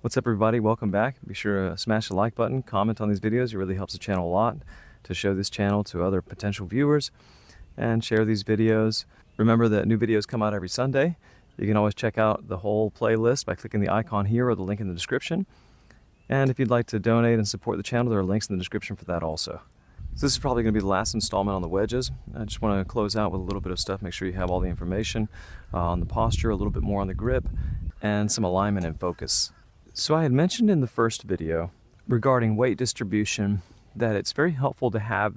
What's up, everybody? Welcome back. Be sure to smash the like button, comment on these videos. It really helps the channel a lot to show this channel to other potential viewers, and share these videos. Remember that new videos come out every Sunday. You can always check out the whole playlist by clicking the icon here or the link in the description. And if you'd like to donate and support the channel, there are links in the description for that also. So this is probably going to be the last installment on the wedges. I just want to close out with a little bit of stuff, make sure you have all the information on the posture, a little bit more on the grip, and some alignment and focus. So I had mentioned in the first video regarding weight distribution that it's very helpful to have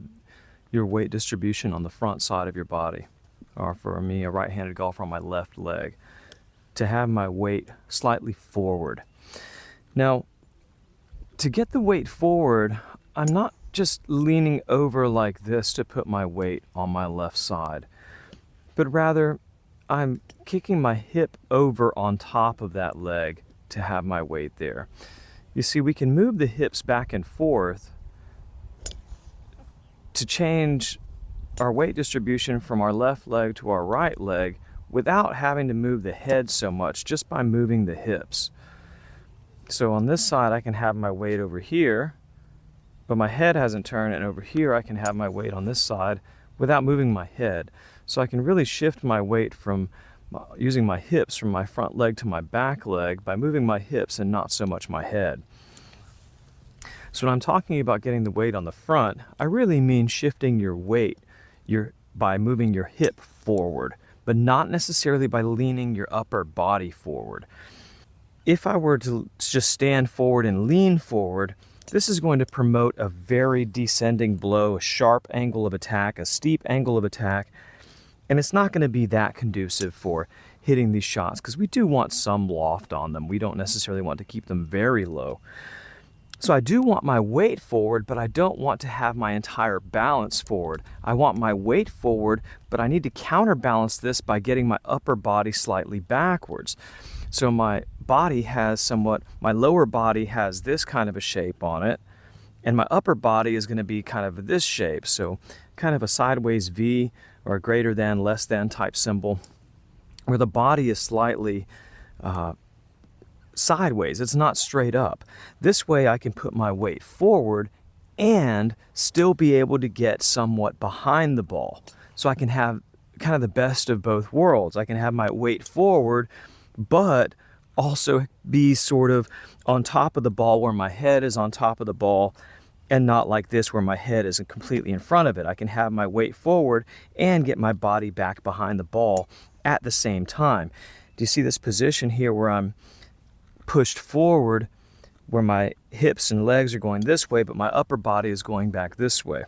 your weight distribution on the front side of your body, or for me, a right-handed golfer, on my left leg, to have my weight slightly forward. Now, to get the weight forward, I'm not just leaning over like this to put my weight on my left side, but rather I'm kicking my hip over on top of that leg to have my weight there. You see, we can move the hips back and forth to change our weight distribution from our left leg to our right leg without having to move the head so much, just by moving the hips. So on this side I can have my weight over here, but my head hasn't turned, and over here I can have my weight on this side without moving my head. So I can really shift my weight from using my hips from my front leg to my back leg by moving my hips and not so much my head. So when I'm talking about getting the weight on the front, I really mean shifting your weight by moving your hip forward, but not necessarily by leaning your upper body forward. If I were to just stand forward and lean forward, this is going to promote a very descending blow, a sharp angle of attack, a steep angle of attack, and it's not going to be that conducive for hitting these shots, because we do want some loft on them. We don't necessarily want to keep them very low. So I do want my weight forward, but I don't want to have my entire balance forward. I want my weight forward, but I need to counterbalance this by getting my upper body slightly backwards. So my body has my lower body has this kind of a shape on it, and my upper body is going to be kind of this shape. So kind of a sideways V, or a greater than, less than type symbol, where the body is slightly sideways. It's not straight up. This way I can put my weight forward and still be able to get somewhat behind the ball. So I can have kind of the best of both worlds. I can have my weight forward, but also be sort of on top of the ball, where my head is on top of the ball, and not like this where my head isn't completely in front of it. I can have my weight forward and get my body back behind the ball at the same time. Do you see this position here where I'm pushed forward, where my hips and legs are going this way, but my upper body is going back this way?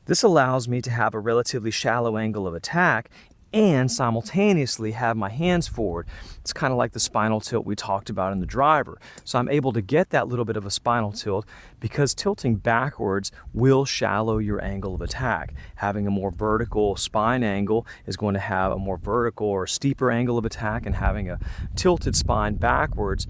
This allows me to have a relatively shallow angle of attack and simultaneously have my hands forward. It's kind of like the spinal tilt we talked about in the driver. So I'm able to get that little bit of a spinal tilt, because tilting backwards will shallow your angle of attack. Having a more vertical spine angle is going to have a more vertical or steeper angle of attack, and having a tilted spine backwards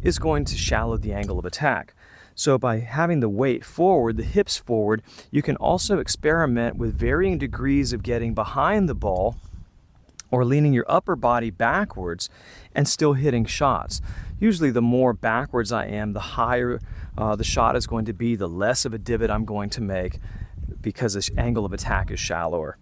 is going to shallow the angle of attack. So by having the weight forward, the hips forward, you can also experiment with varying degrees of getting behind the ball, or leaning your upper body backwards and still hitting shots. Usually the more backwards I am, the higher the shot is going to be, the less of a divot I'm going to make, because the angle of attack is shallower.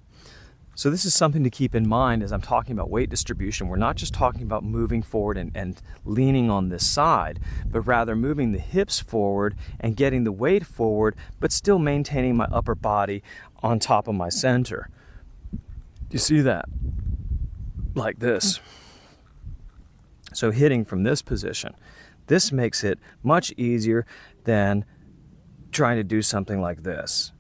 So this is something to keep in mind as I'm talking about weight distribution. We're not just talking about moving forward and leaning on this side, but rather moving the hips forward and getting the weight forward, but still maintaining my upper body on top of my center. Do you see that? Like this. So hitting from this position, this makes it much easier than trying to do something like this.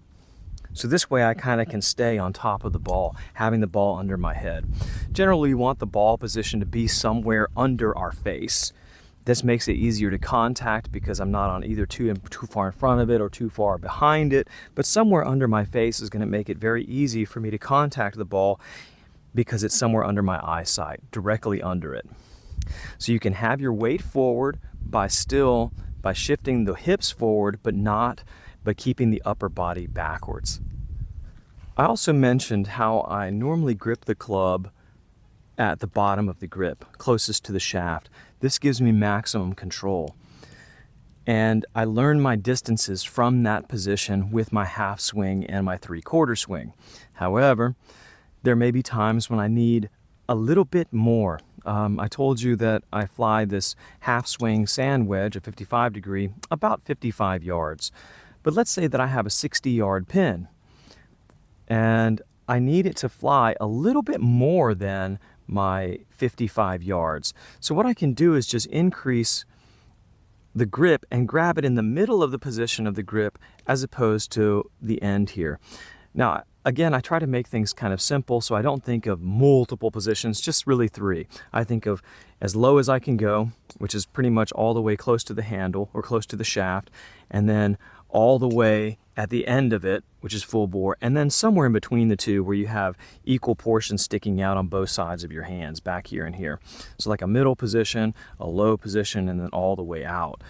So this way I kind of can stay on top of the ball, having the ball under my head. Generally, you want the ball position to be somewhere under our face. This makes it easier to contact, because I'm not on either too far in front of it or too far behind it, but somewhere under my face is going to make it very easy for me to contact the ball, because it's somewhere under my eyesight, directly under it. So you can have your weight forward by shifting the hips forward, but keeping the upper body backwards. I also mentioned how I normally grip the club at the bottom of the grip, closest to the shaft. This gives me maximum control. And I learn my distances from that position with my half swing and my 3/4 swing. However, there may be times when I need a little bit more. I told you that I fly this half swing sand wedge, a 55 degree, about 55 yards. But let's say that I have a 60-yard pin and I need it to fly a little bit more than my 55 yards. So what I can do is just increase the grip and grab it in the middle of the position of the grip as opposed to the end here. Now, again, I try to make things kind of simple, so I don't think of multiple positions, just really 3. I think of as low as I can go, which is pretty much all the way close to the handle or close to the shaft, and then all the way at the end of it, which is full bore, and then somewhere in between the two where you have equal portions sticking out on both sides of your hands, back here and here. So like a middle position, a low position, and then all the way out.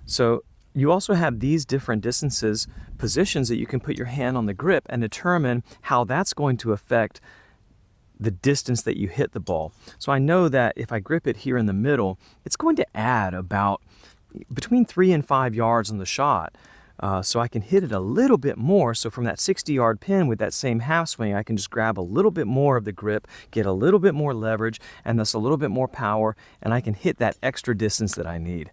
So you also have these different distances, positions that you can put your hand on the grip and determine how that's going to affect the distance that you hit the ball. So I know that if I grip it here in the middle, it's going to add about between 3 and 5 yards on the shot. So I can hit it a little bit more. So from that 60-yard pin with that same half swing, I can just grab a little bit more of the grip, get a little bit more leverage, and thus a little bit more power, and I can hit that extra distance that I need.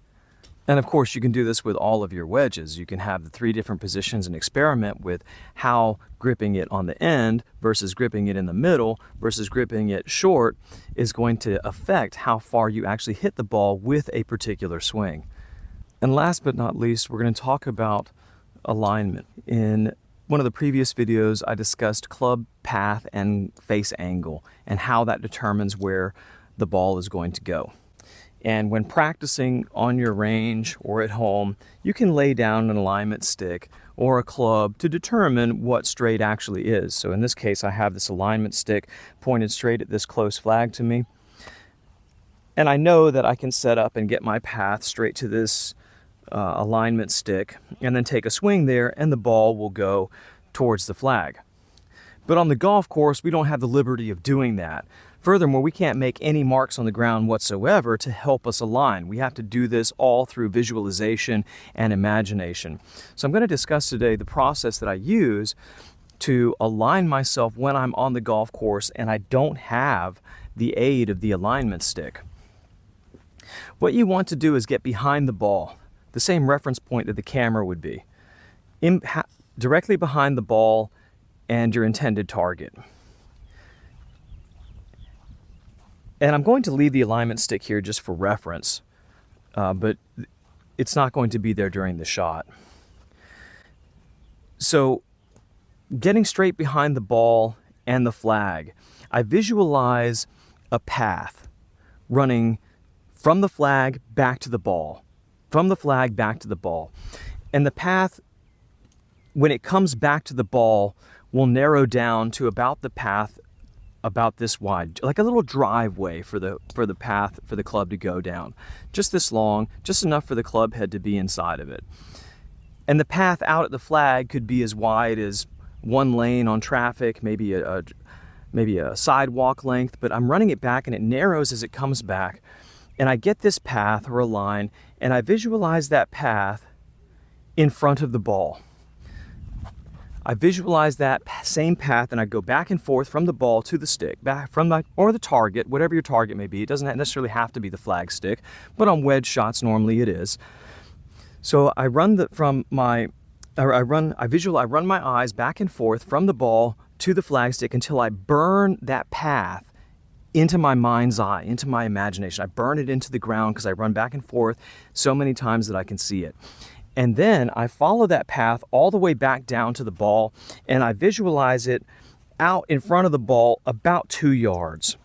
And of course, you can do this with all of your wedges. You can have the 3 different positions and experiment with how gripping it on the end versus gripping it in the middle versus gripping it short is going to affect how far you actually hit the ball with a particular swing. And last but not least, we're going to talk about alignment. In one of the previous videos, I discussed club path and face angle and how that determines where the ball is going to go. And when practicing on your range or at home, you can lay down an alignment stick or a club to determine what straight actually is. So in this case, I have this alignment stick pointed straight at this close flag to me. And I know that I can set up and get my path straight to this alignment stick and then take a swing there and the ball will go towards the flag. But on the golf course, we don't have the liberty of doing that. Furthermore, we can't make any marks on the ground whatsoever to help us align. We have to do this all through visualization and imagination. So I'm going to discuss today the process that I use to align myself when I'm on the golf course and I don't have the aid of the alignment stick. What you want to do is get behind the ball, the same reference point that the camera would be, directly behind the ball and your intended target. And I'm going to leave the alignment stick here just for reference, but it's not going to be there during the shot. So getting straight behind the ball and the flag, I visualize a path running from the flag back to the ball, from the flag back to the ball. And the path, when it comes back to the ball, will narrow down to about the path about this wide, like a little driveway for the path for the club to go down. Just this long, just enough for the club head to be inside of it. And the path out at the flag could be as wide as 1 lane on traffic, maybe a sidewalk length, but I'm running it back and it narrows as it comes back. And I get this path or a line and I visualize that path in front of the ball. I visualize that same path and I go back and forth from the ball to the stick, back from or the target, whatever your target may be. It doesn't necessarily have to be the flag stick, but on wedge shots normally it is. So I run my eyes back and forth from the ball to the flag stick until I burn that path into my mind's eye, into my imagination. I burn it into the ground because I run back and forth so many times that I can see it. And then I follow that path all the way back down to the ball and I visualize it out in front of the ball about 2 yards.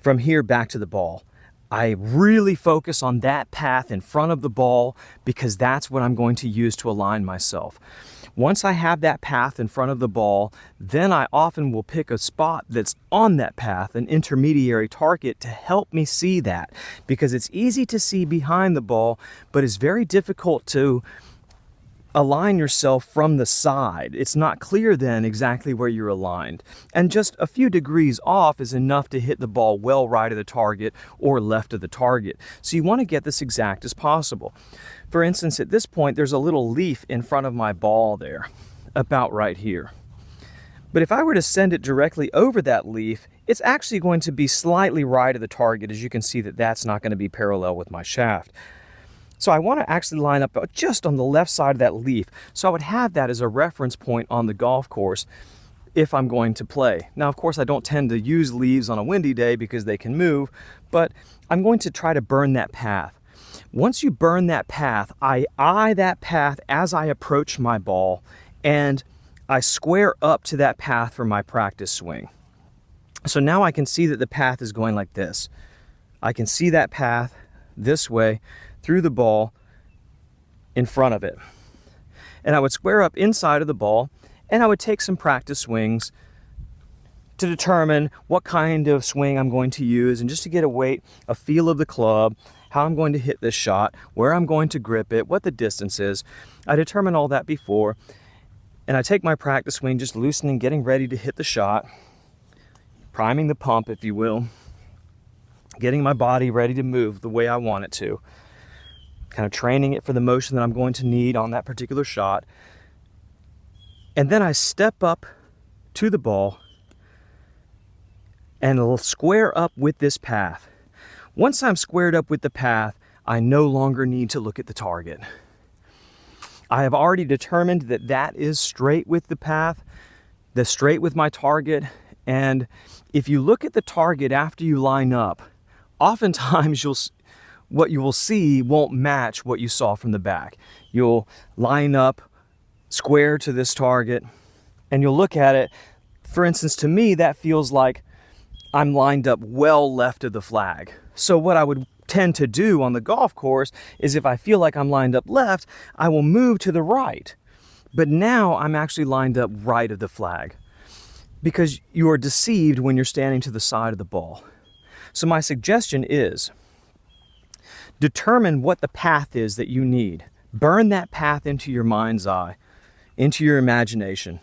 From here back to the ball. I really focus on that path in front of the ball because that's what I'm going to use to align myself. Once I have that path in front of the ball, then I often will pick a spot that's on that path, an intermediary target, to help me see that. Because it's easy to see behind the ball, but it's very difficult to align yourself from the side. It's not clear then exactly where you're aligned. And just a few degrees off is enough to hit the ball well right of the target or left of the target. So you want to get this exact as possible. For instance, at this point, there's a little leaf in front of my ball there, about right here. But if I were to send it directly over that leaf, it's actually going to be slightly right of the target. As you can see, that's not going to be parallel with my shaft. So I want to actually line up just on the left side of that leaf. So I would have that as a reference point on the golf course if I'm going to play. Now, of course, I don't tend to use leaves on a windy day because they can move, but I'm going to try to burn that path. Once you burn that path, I eye that path as I approach my ball, and I square up to that path for my practice swing. So now I can see that the path is going like this. I can see that path this way through the ball in front of it. And I would square up inside of the ball, and I would take some practice swings to determine what kind of swing I'm going to use, and just to get a feel of the club, how I'm going to hit this shot, where I'm going to grip it, what the distance is. I determine all that before, and I take my practice swing, just loosening, getting ready to hit the shot, priming the pump, if you will, getting my body ready to move the way I want it to, kind of training it for the motion that I'm going to need on that particular shot. And then I step up to the ball and it'll square up with this path. Once I'm squared up with the path, I no longer need to look at the target. I have already determined that that is straight with the path, the straight with my target. And if you look at the target after you line up, oftentimes what you will see won't match what you saw from the back. You'll line up square to this target and you'll look at it. For instance, to me, that feels like I'm lined up well left of the flag. So what I would tend to do on the golf course is, if I feel like I'm lined up left, I will move to the right. But now I'm actually lined up right of the flag, because you are deceived when you're standing to the side of the ball. So my suggestion is, determine what the path is that you need. Burn that path into your mind's eye, into your imagination,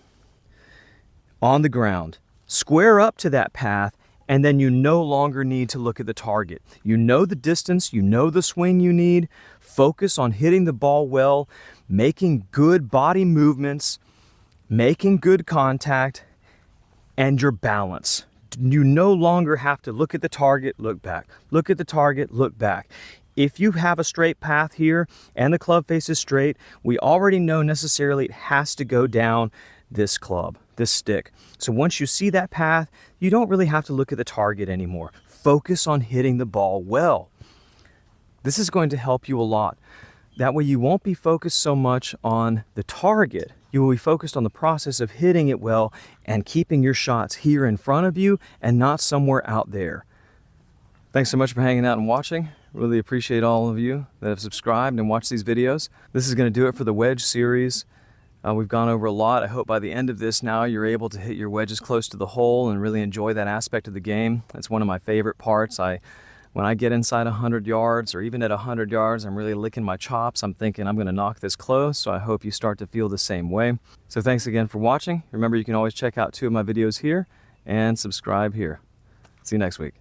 on the ground. Square up to that path, and then you no longer need to look at the target. You know the distance, you know the swing you need. Focus on hitting the ball well, making good body movements, making good contact, and your balance. You no longer have to look at the target, look back. Look at the target, look back. If you have a straight path here and the club face is straight, we already know necessarily it has to go down this club, this stick. So once you see that path, you don't really have to look at the target anymore. Focus on hitting the ball well. This is going to help you a lot. That way you won't be focused so much on the target. You will be focused on the process of hitting it well and keeping your shots here in front of you and not somewhere out there. Thanks so much for hanging out and watching. Really appreciate all of you that have subscribed and watched these videos. This is going to do it for the wedge series. We've gone over a lot. I hope by the end of this now you're able to hit your wedges close to the hole and really enjoy that aspect of the game. That's one of my favorite parts. When I get inside 100 yards, or even at 100 yards, I'm really licking my chops. I'm thinking I'm going to knock this close, so I hope you start to feel the same way. So thanks again for watching. Remember, you can always check out 2 of my videos here and subscribe here. See you next week.